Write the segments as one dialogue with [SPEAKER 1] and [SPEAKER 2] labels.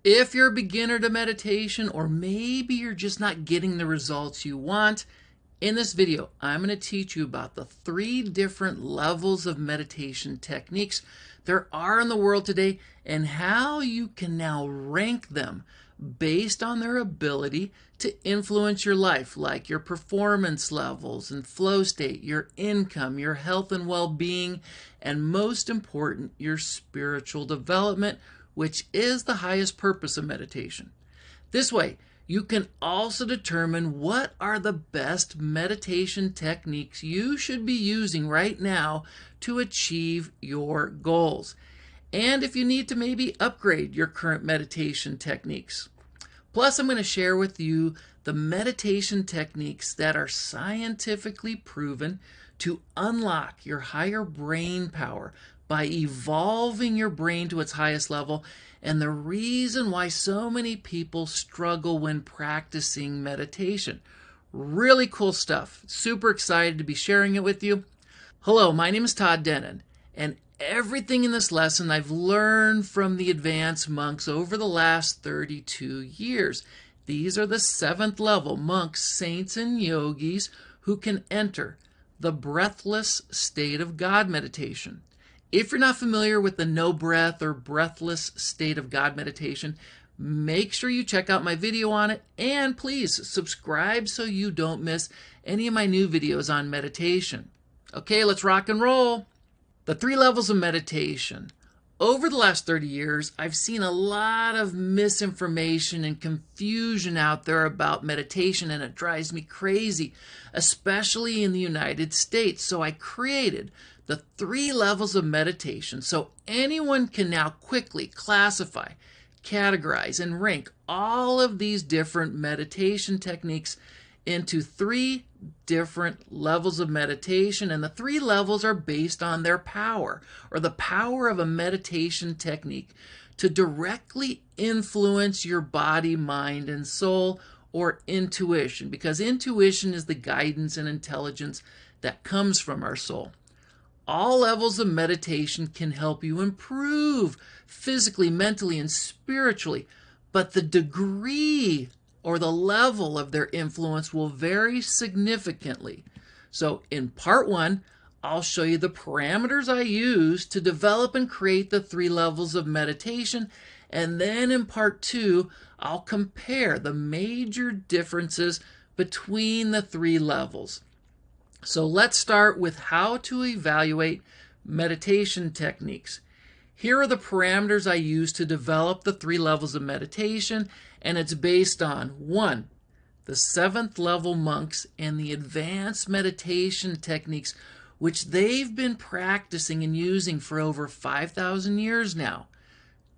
[SPEAKER 1] If you're a beginner to meditation, or maybe you're just not getting the results you want, in this video, I'm going to teach you about the 3 different levels of meditation techniques there are in the world today and how you can now rank them based on their ability to influence your life, like your performance levels and flow state, your income, your health and well-being, and most important, your spiritual development, which is the highest purpose of meditation. This way, you can also determine what are the best meditation techniques you should be using right now to achieve your goals. And if you need to maybe upgrade your current meditation techniques. Plus, I'm going to share with you the meditation techniques that are scientifically proven to unlock your higher brain power by evolving your brain to its highest level, and the reason why so many people struggle when practicing meditation. Really cool stuff. Super excited to be sharing it with you. Hello, my name is Todd Denen, and everything in this lesson I've learned from the advanced monks over the last 32 years. These are the 7th level monks, saints, and yogis who can enter the breathless state of God meditation. If you're not familiar with the no breath or breathless state of God meditation, make sure you check out my video on it, and please subscribe so you don't miss any of my new videos on meditation. Okay, let's rock and roll. The 3 levels of meditation. Over the last 30 years, I've seen a lot of misinformation and confusion out there about meditation, and it drives me crazy, especially in the United States. So I created the 3 levels of meditation so anyone can now quickly classify, categorize, and rank all of these different meditation techniques into 3 different levels of meditation, and the 3 levels are based on their power, or the power of a meditation technique to directly influence your body, mind, and soul, or intuition, because intuition is the guidance and intelligence that comes from our soul. All levels of meditation can help you improve physically, mentally, and spiritually, but the degree or the level of their influence will vary significantly. So in part 1, I'll show you the parameters I use to develop and create the 3 levels of meditation, and then in part 2, I'll compare the major differences between the 3 levels. So let's start with how to evaluate meditation techniques. Here are the parameters I use to develop the 3 levels of meditation, and it's based on 1, the 7th level monks and the advanced meditation techniques which they've been practicing and using for over 5,000 years now.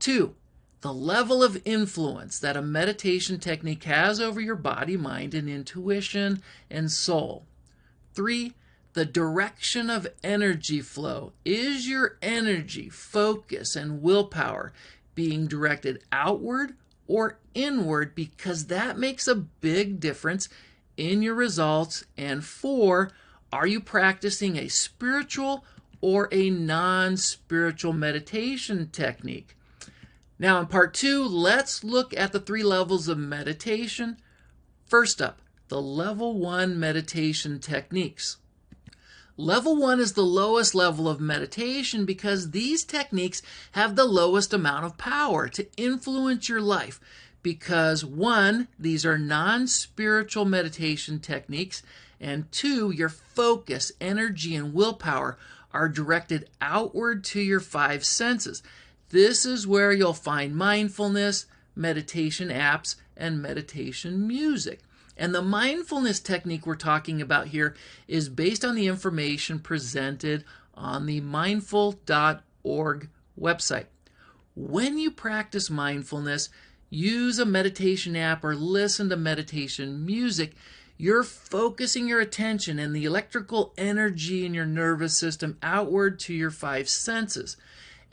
[SPEAKER 1] 2, the level of influence that a meditation technique has over your body, mind, and intuition and soul. 3, the direction of energy flow. Is your energy, focus, and willpower being directed outward or inward? Because that makes a big difference in your results. And 4, are you practicing a spiritual or a non-spiritual meditation technique? Now in part 2, let's look at the 3 levels of meditation. First up, the level 1 meditation techniques. Level 1 is the lowest level of meditation because these techniques have the lowest amount of power to influence your life. Because 1, these are non-spiritual meditation techniques, and 2, your focus, energy, and willpower are directed outward to your 5 senses. This is where you'll find mindfulness, meditation apps, and meditation music. And the mindfulness technique we're talking about here is based on the information presented on the mindful.org website. When you practice mindfulness, use a meditation app, or listen to meditation music, you're focusing your attention and the electrical energy in your nervous system outward to your 5 senses.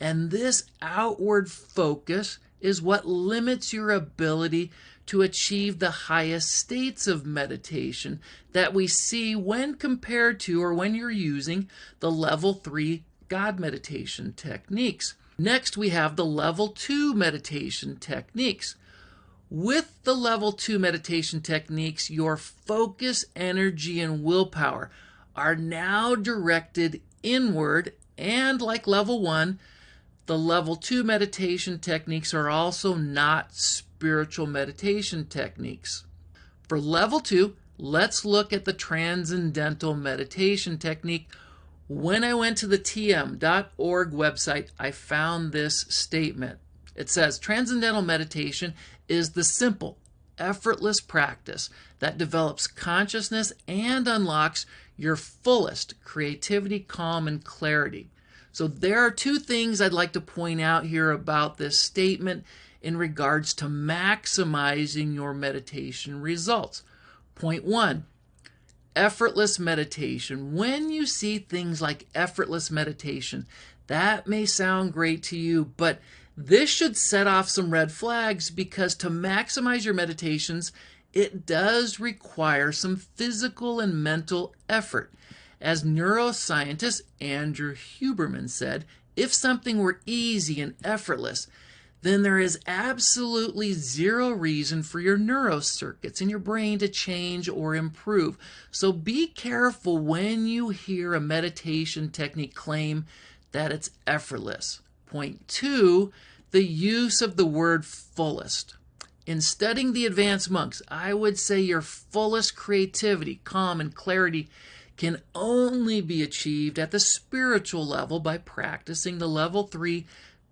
[SPEAKER 1] And this outward focus is what limits your ability to achieve the highest states of meditation that we see when compared to, or when you're using, the level 3 God meditation techniques. Next, we have the level 2 meditation techniques. With the level 2 meditation techniques, your focus, energy, and willpower are now directed inward, and like level 1, the level 2 meditation techniques are also not spiritual meditation techniques. For level 2, let's look at the Transcendental Meditation technique. When I went to the tm.org website, I found this statement. It says, Transcendental Meditation is the simple, effortless practice that develops consciousness and unlocks your fullest creativity, calm, and clarity. So there are two things I'd like to point out here about this statement in regards to maximizing your meditation results. Point 1, effortless meditation. When you see things like effortless meditation, that may sound great to you, but this should set off some red flags, because to maximize your meditations, it does require some physical and mental effort. As neuroscientist Andrew Huberman said, if something were easy and effortless, then there is absolutely zero reason for your neurocircuits in your brain to change or improve. So be careful when you hear a meditation technique claim that it's effortless. Point 2, the use of the word fullest. In studying the advanced monks, I would say your fullest creativity, calm, and clarity can only be achieved at the spiritual level by practicing the level 3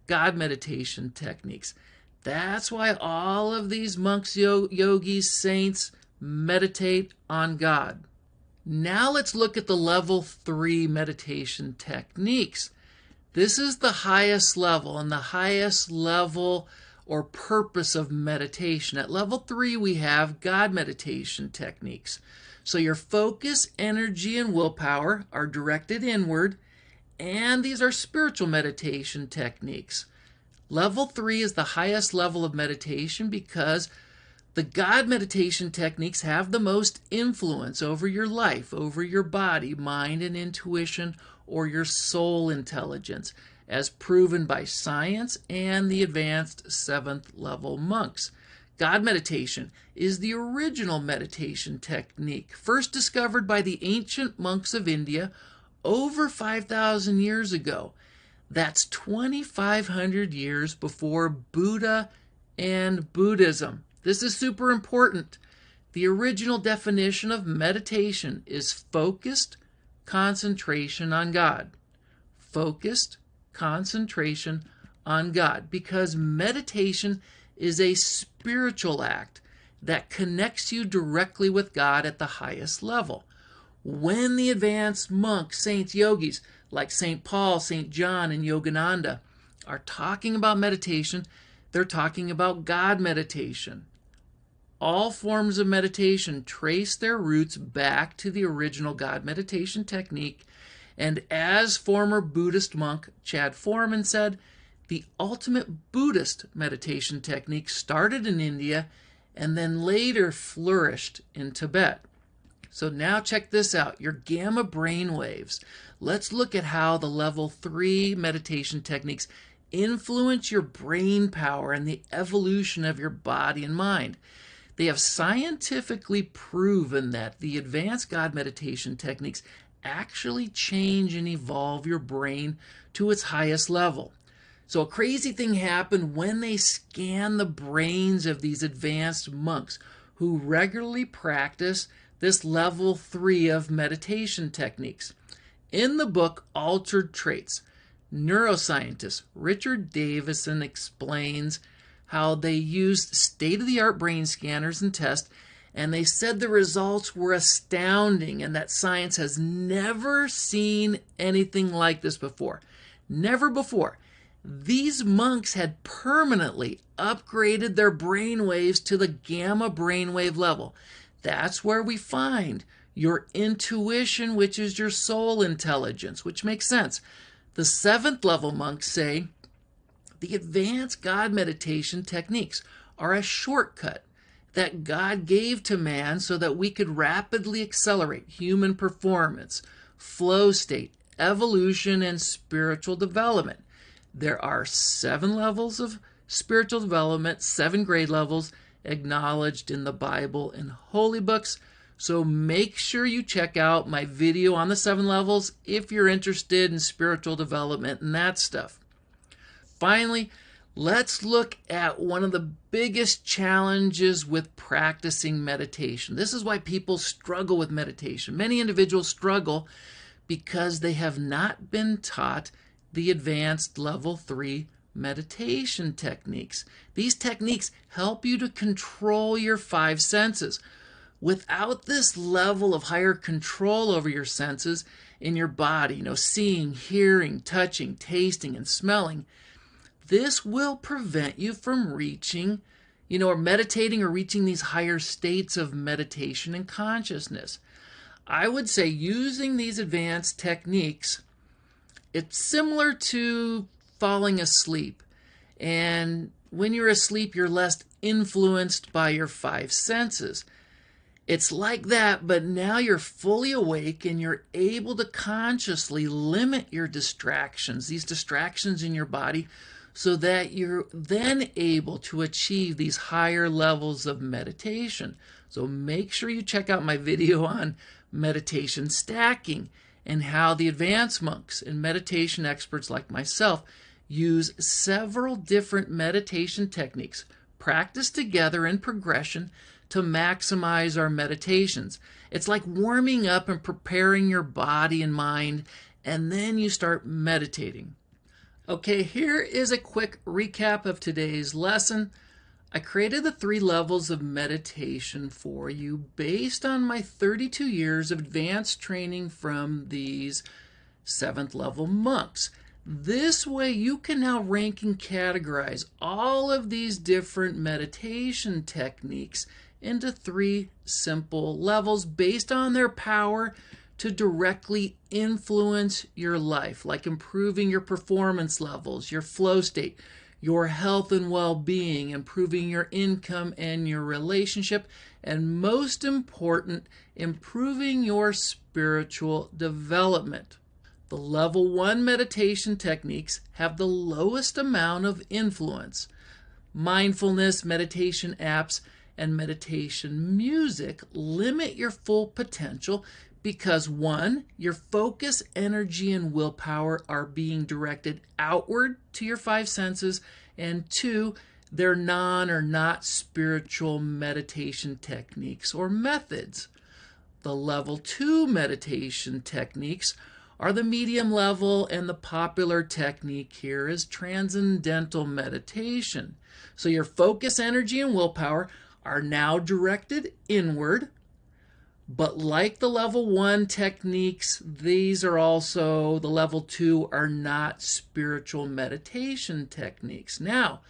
[SPEAKER 1] God meditation techniques. That's why all of these monks, yogis, saints meditate on God. Now let's look at the level 3 meditation techniques. This is the highest level and the highest level or purpose of meditation. At level 3, we have God meditation techniques. So your focus, energy, and willpower are directed inward, and these are spiritual meditation techniques. Level 3 is the highest level of meditation because the God meditation techniques have the most influence over your life, over your body, mind, and intuition, or your soul intelligence, as proven by science and the advanced 7th level monks. God meditation is the original meditation technique, first discovered by the ancient monks of India over 5,000 years ago. That's 2,500 years before Buddha and Buddhism. This is super important. The original definition of meditation is focused concentration on God. Focused concentration on God, because meditation is a spiritual act that connects you directly with God at the highest level. When the advanced monks, saints, yogis like St. Paul, St. John, and Yogananda are talking about meditation, they're talking about God meditation. All forms of meditation trace their roots back to the original God meditation technique, and as former Buddhist monk Chad Foreman said, the ultimate Buddhist meditation technique started in India and then later flourished in Tibet. So now check this out, your gamma brain waves. Let's look at how the level 3 meditation techniques influence your brain power and the evolution of your body and mind. They have scientifically proven that the advanced God meditation techniques actually change and evolve your brain to its highest level. So a crazy thing happened when they scanned the brains of these advanced monks who regularly practice this level 3 of meditation techniques. In the book Altered Traits, neuroscientist Richard Davison explains how they used state-of-the-art brain scanners and tests, and they said the results were astounding and that science has never seen anything like this before. Never before. These monks had permanently upgraded their brain waves to the gamma brainwave level. That's where we find your intuition, which is your soul intelligence, which makes sense. The 7th level monks say the advanced God meditation techniques are a shortcut that God gave to man so that we could rapidly accelerate human performance, flow state, evolution, and spiritual development. There are 7 levels of spiritual development, 7 grade levels acknowledged in the Bible and holy books. So make sure you check out my video on the 7 levels if you're interested in spiritual development and that stuff. Finally, let's look at one of the biggest challenges with practicing meditation. This is why people struggle with meditation. Many individuals struggle because they have not been taught the advanced level 3 meditation techniques. These techniques help you to control your 5 senses. Without this level of higher control over your senses in your body, seeing, hearing, touching, tasting, and smelling, this will prevent you from reaching, or meditating or reaching these higher states of meditation and consciousness. I would say using these advanced techniques, it's similar to falling asleep. And when you're asleep, you're less influenced by your 5 senses. It's like that, but now you're fully awake and you're able to consciously limit your distractions, these distractions in your body, so that you're then able to achieve these higher levels of meditation. So make sure you check out my video on meditation stacking and how the advanced monks and meditation experts like myself use several different meditation techniques practiced together in progression to maximize our meditations. It's like warming up and preparing your body and mind, and then you start meditating. Okay, here is a quick recap of today's lesson. I created the 3 levels of meditation for you based on my 32 years of advanced training from these 7th level monks. This way you can now rank and categorize all of these different meditation techniques into 3 simple levels based on their power to directly influence your life, like improving your performance levels, your flow state, your health and well-being, improving your income and your relationship, and most important, improving your spiritual development. The level 1 meditation techniques have the lowest amount of influence. Mindfulness, meditation apps, and meditation music limit your full potential because 1, your focus, energy, and willpower are being directed outward to your 5 senses, and 2, they're not spiritual meditation techniques or methods. The level 2 meditation techniques are the medium level, and the popular technique here is Transcendental Meditation. So your focus, energy, and willpower are now directed inward. But like the level 1 techniques, these are also, the level 2 are not spiritual meditation techniques. Now,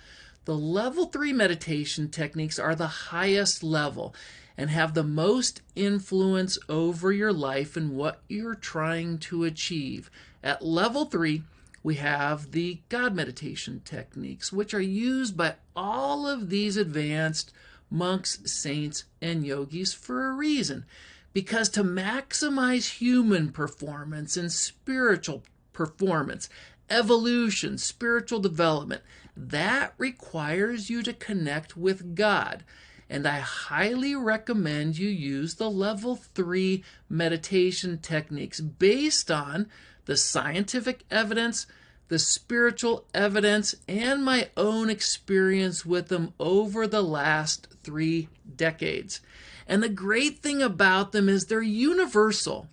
[SPEAKER 1] the level 3 meditation techniques are the highest level and have the most influence over your life and what you're trying to achieve. At level 3, we have the God meditation techniques, which are used by all of these advanced monks, saints, and yogis for a reason. Because to maximize human performance and spiritual performance, evolution, spiritual development, that requires you to connect with God. And I highly recommend you use the level 3 meditation techniques based on the scientific evidence, the spiritual evidence, and my own experience with them over the last 3 decades. And the great thing about them is they're universal.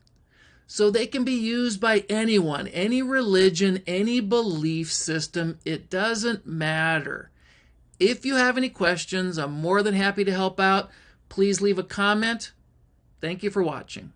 [SPEAKER 1] So they can be used by anyone, any religion, any belief system. It doesn't matter. If you have any questions, I'm more than happy to help out. Please leave a comment. Thank you for watching.